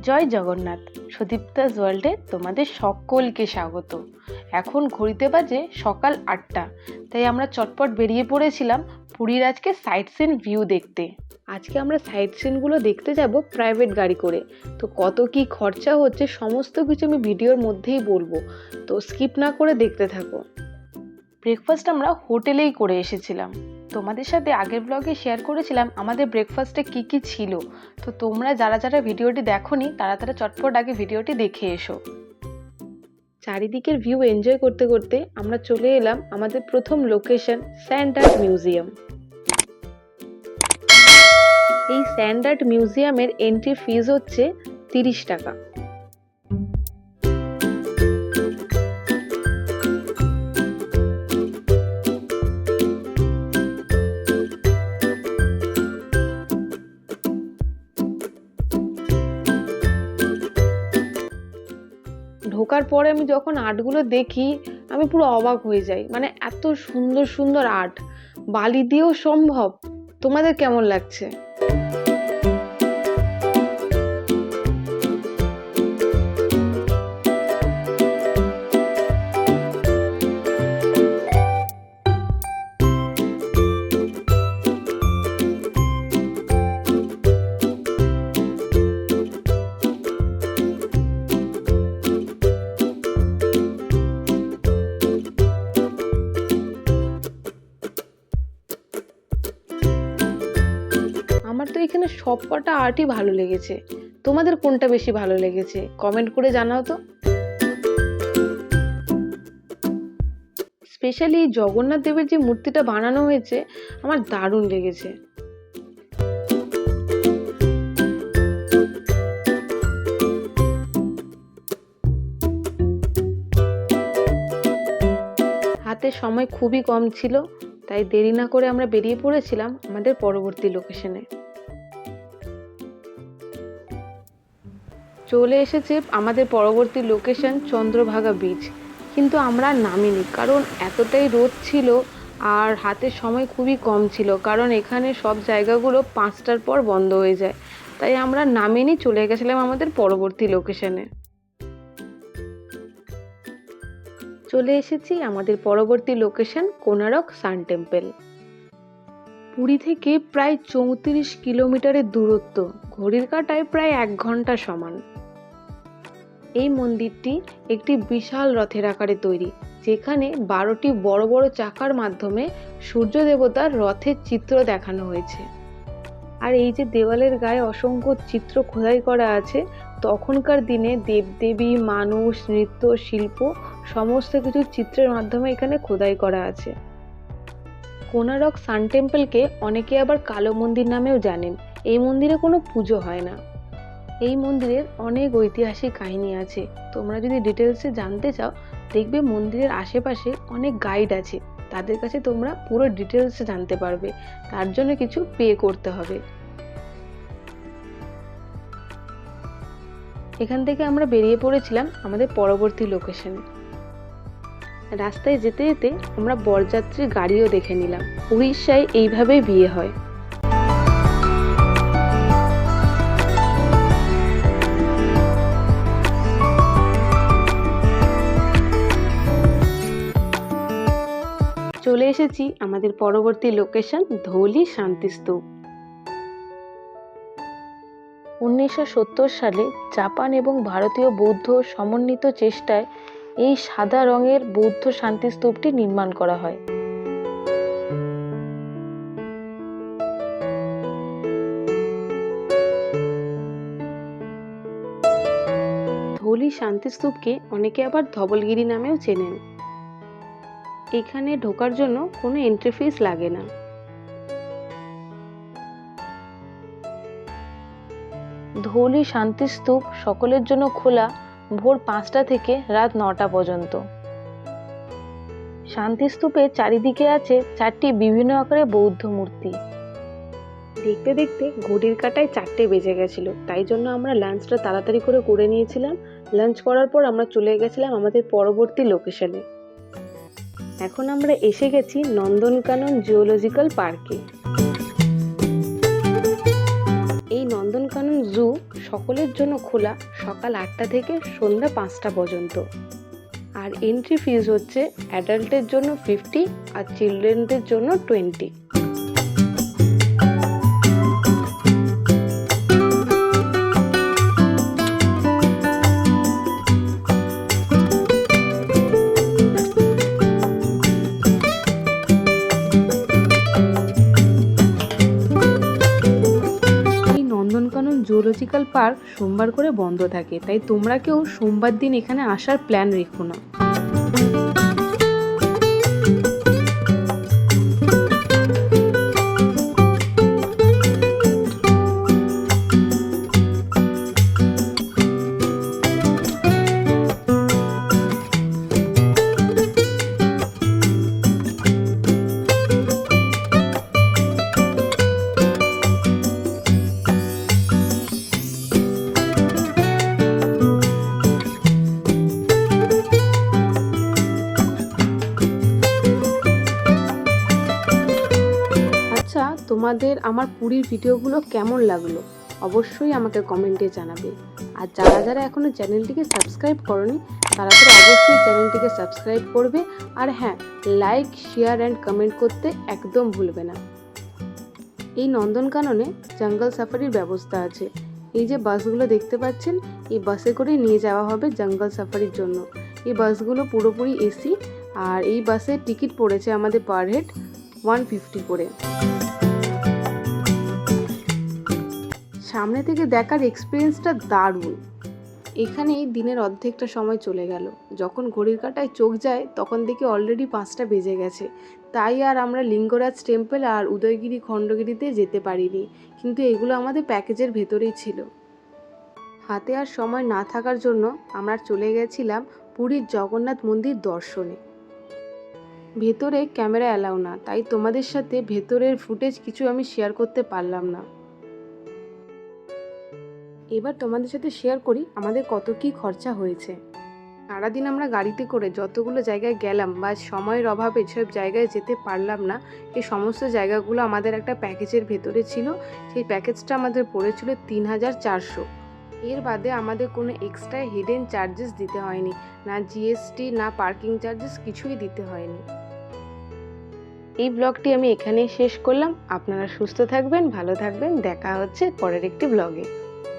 জয় জগন্নাথ। সুদীপ্তাস ওয়ার্ল্ডে তোমাদের সকলকে স্বাগত। এখন ঘড়িতে বাজে সকাল 8টা, তাই আমরা চটপট বেরিয়ে পড়েছিলাম পুরীর আজকে সাইট সিন ভিউ দেখতে। আজকে আমরা সাইট সিনগুলো দেখতে যাব প্রাইভেট গাড়ি করে। তো কত কি খরচা হচ্ছে সমস্ত কিছু আমি ভিডিওর মধ্যেই বলবো, তো স্কিপ না করে দেখতে থাকো। ব্রেকফাস্ট আমরা হোটেলেই করে এসেছিলাম। তোমাদের সাথে আগের ব্লগে শেয়ার করেছিলাম আমাদের ব্রেকফাস্টে কি কি ছিল, তো তোমরা যারা যারা ভিডিওটি দেখোনি তারা চটপট আগে ভিডিওটি দেখে এসো। চারিদিকের ভিউ এনজয় করতে করতে আমরা চলে এলাম আমাদের প্রথম লোকেশন স্যান্ড আর্ট মিউজিয়াম। এই স্যান্ড আর্ট মিউজিয়ামের এন্ট্রি ফিজ হচ্ছে 30 টাকা। ঢোকার পরে আমি যখন আর্টগুলো দেখি আমি পুরো অবাক হয়ে যাই, মানে এত সুন্দর সুন্দর আর্ট, বালি দিয়েও সম্ভব। তোমাদের কেমন লাগছে? আমার তো এখানে সব কটা আর্টই ভালো লেগেছে। তোমাদের কোনটা বেশি ভালো লেগেছে কমেন্ট করে জানাও তো। স্পেশালি জগন্নাথ দেবের যে মূর্তিটা বানানো হয়েছে আমার দারুণ লেগেছে। হাতে সময় খুবই কম ছিল, তাই দেরি না করে আমরা বেরিয়ে পড়েছিলাম আমাদের পরবর্তী লোকেশনে। চলে এসেছে আমাদের পরবর্তী লোকেশন চন্দ্রভাগা বিচ, কিন্তু আমরা নামিনি কারণ এতটাই রোদ ছিল আর হাতে সময় খুবই কম ছিল, কারণ এখানে সব জায়গাগুলো 5টার পর বন্ধ হয়ে যায়, তাই আমরা নামিনি, চলে গেছিলাম আমাদের পরবর্তী লোকেশনে। চলে এসেছি আমাদের পরবর্তী লোকেশন কোনারক সান টেম্পল। পুরী থেকে প্রায় 34 কিলোমিটারের দূরত্ব, ঘড়ির কাঁটায় প্রায় 1 ঘন্টা সমান। এই মন্দিরটি একটি বিশাল রথের আকারে তৈরি, যেখানে 12টি বড় বড় চাকার মাধ্যমে সূর্য দেবতার রথের চিত্র দেখানো হয়েছে। আর এই যে দেওয়ালের গায়ে অসংখ্য চিত্র খোদাই করা আছে, তখনকার দিনে দেবদেবী, মানুষ, নৃত্য, শিল্প সমস্ত কিছু চিত্রের মাধ্যমে এখানে খোদাই করা আছে। কোনারক সান টেম্পলকে অনেকে আবার কালো মন্দির নামেও জানেন। এই মন্দিরে কোনো পুজো হয় না। এই মন্দিরের অনেক ঐতিহাসিক কাহিনী আছে। তোমরা যদি ডিটেলসে জানতে চাও, দেখবে মন্দিরের আশেপাশে অনেক গাইড আছে, তাদের কাছে তোমরা পুরো ডিটেলসে জানতে পারবে। তার জন্য কিছু পে করতে হবে। এখান থেকে আমরা বেরিয়ে পড়েছিলাম আমাদের পরবর্তী লোকেশনে। রাস্তায় যেতে যেতে আমরা বরযাত্রীর গাড়িও দেখে নিলাম। উড়িষ্যায় এইভাবেই বিয়ে হয়। চলে এসেছি আমাদের পরবর্তী লোকেশন ধৌলি শান্তিস্তূপ। 1970 সালে জাপান এবং ভারতীয় বৌদ্ধ সমন্বিত চেষ্টায় এই সাদা রঙের বৌদ্ধ শান্তিস্তূপটি নির্মাণ করা হয়। ধৌলি শান্তিস্তূপকে অনেকে আবার ধবলগিরি নামেও চেনেন। এখানে ঢোকার জন্য কোনো এন্ট্রি ফিস লাগে না। ধৌলি শান্তিস্তূপ সকলের জন্য খোলা ভোর 5টা থেকে রাত 9টা পর্যন্ত। শান্তিস্তূপের চারিদিকে আছে 4টি বিভিন্ন আকারে বৌদ্ধ মূর্তি। দেখতে দেখতে ঘড়ির কাঁটায় 4টে বেজে গেছিল, তাই জন্য আমরা লাঞ্চটা তাড়াতাড়ি করে নিয়েছিলাম। লাঞ্চ করার পর আমরা চলে গেছিলাম আমাদের পরবর্তী লোকেশনে। এখন আমরা এসে গেছি নন্দনকানন জুওলজিক্যাল পার্কে। এই নন্দনকানন জু সকলের জন্য খোলা সকাল 8টা থেকে সন্ধ্যা 5টা পর্যন্ত। আর এন্ট্রি ফিজ হচ্ছে অ্যাডাল্টের জন্য 50 আর চিলড্রেনদের জন্য 20। নন্দনকানন জুলজিক্যাল পার্ক সোমবার করে বন্ধ থাকে, তাই তোমরা কেউ সোমবার দিন এখানে আসার প্ল্যান রেখো না। তোমাদের আমার পুরীর ভিডিওগুলো কেমন লাগলো অবশ্যই আমাকে কমেন্টে জানাবে। আর যারা যারা এখনো চ্যানেলটিকে সাবস্ক্রাইব করনি তারা তো অবশ্যই চ্যানেলটিকে সাবস্ক্রাইব করবে। আর হ্যাঁ, লাইক, শেয়ার অ্যান্ড কমেন্ট করতে একদম ভুলবে না। এই নন্দনকাননে জঙ্গল সাফারির ব্যবস্থা আছে। এই যে বাসগুলো দেখতে পাচ্ছেন, এই বাসে করে নিয়ে যাওয়া হবে জঙ্গল সাফারির জন্য। এই বাসগুলো পুরোপুরি এসি, আর এই বাসের টিকিট পড়েছে আমাদের পার হেড 150 করে। সামনে থেকে দেখার এক্সপিরিয়েন্সটা দারুণ। এখানেই দিনের অর্ধেকটা সময় চলে গেল। যখন ঘড়ির কাঁটায় চোখ যায় তখন দেখি অলরেডি 5টা বেজে গেছে। তাই আর আমরা লিঙ্গরাজ টেম্পল আর উদয়গিরি খণ্ডগিরিতে যেতে পারিনি, কিন্তু এগুলো আমাদের প্যাকেজের ভেতরেই ছিল। হাতে আর সময় না থাকার জন্য আমরা চলে গেছিলাম পুরীর জগন্নাথ মন্দির দর্শনে। ভেতরে ক্যামেরা অ্যালাউ না, তাই তোমাদের সাথে ভেতরের ফুটেজ কিছু আমি শেয়ার করতে পারলাম না। এবার তোমাদের সাথে শেয়ার করি আমাদের কত কি খরচা হয়েছে। সারাদিন আমরা গাড়িতে করে যতগুলো জায়গায় গেলাম, বা সময়ের অভাবে যেসব জায়গায় যেতে পারলাম না, এই সমস্ত জায়গাগুলো আমাদের একটা প্যাকেজের ভেতরে ছিল। সেই প্যাকেজটা আমাদের পড়েছিল 3400। এর বাদে আমাদের কোনো এক্সট্রা হিডেন চার্জেস দিতে হয়নি, না জিএসটি না পার্কিং চার্জেস, কিছুই দিতে হয়নি। এই ব্লগটি আমি এখানেই শেষ করলাম। আপনারা সুস্থ থাকবেন, ভালো থাকবেন। দেখা হচ্ছে পরের একটি ব্লগে।